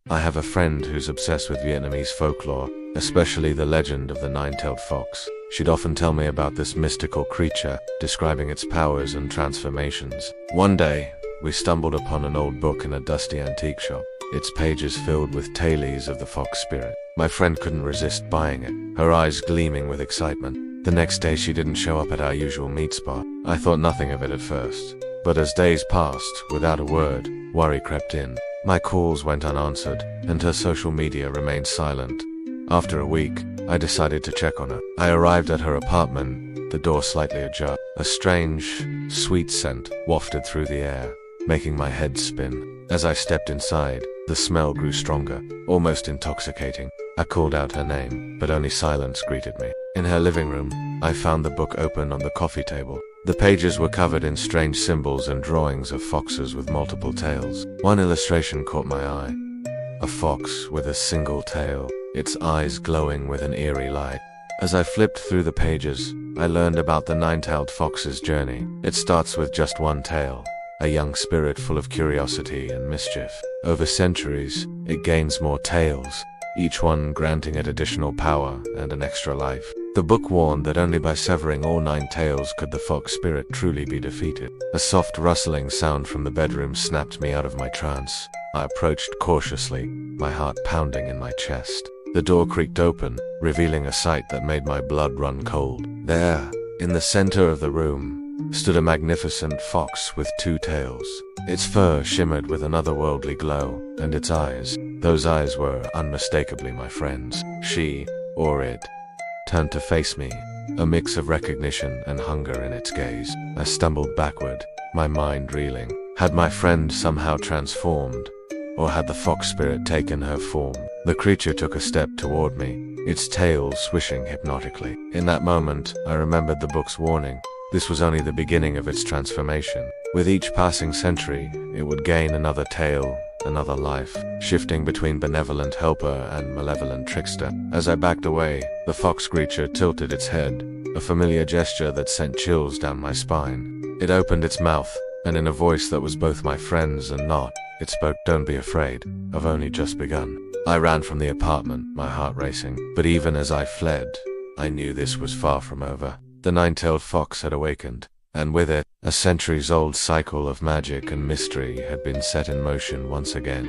I have a friend who's obsessed with Vietnamese folklore, especially the legend of the nine-tailed fox. She'd often tell me about this mystical creature, describing its powers and transformations. One day, we stumbled upon an old book in a dusty antique shop, its pages filled with tales of the fox spirit. My friend couldn't resist buying it, her eyes gleaming with excitement. The next day she didn't show up at our usual meet spot. I thought nothing of it at first, but as days passed, without a word, worry crept in. My calls went unanswered, and her social media remained silent. After a week, I decided to check on her. I arrived at her apartment, the door slightly ajar. A strange, sweet scent wafted through the air, making my head spin. As I stepped inside, the smell grew stronger, almost intoxicating. I called out her name, but only silence greeted me. In her living room, I found the book open on the coffee table. The pages were covered in strange symbols and drawings of foxes with multiple tails. One illustration caught my eye. A fox with a single tail, its eyes glowing with an eerie light. As I flipped through the pages, I learned about the nine-tailed fox's journey. It starts with just one tail, a young spirit full of curiosity and mischief. Over centuries, it gains more tails, each one granting it additional power and an extra life. The book warned that only by severing all 9 tails could the fox spirit truly be defeated. A soft rustling sound from the bedroom snapped me out of my trance. I approached cautiously, my heart pounding in my chest. The door creaked open, revealing a sight that made my blood run cold. There, in the center of the room, stood a magnificent fox with 2 tails. Its fur shimmered with an otherworldly glow, and its eyes, those eyes were unmistakably my friend's. She, or it, turned to face me, a mix of recognition and hunger in its gaze. I stumbled backward, my mind reeling. Had my friend somehow transformed, or had the fox spirit taken her form? The creature took a step toward me, its tail swishing hypnotically. In that moment, I remembered the book's warning. This was only the beginning of its transformation. With each passing century, it would gain another tail, another life, shifting between benevolent helper and malevolent trickster. As I backed away, the fox creature tilted its head, a familiar gesture that sent chills down my spine. It opened its mouth, and in a voice that was both my friend's and not, it spoke, "Don't be afraid, I've only just begun." I ran from the apartment, my heart racing. But even as I fled, I knew this was far from over. The nine-tailed fox had awakened, and with it, a centuries-old cycle of magic and mystery had been set in motion once again.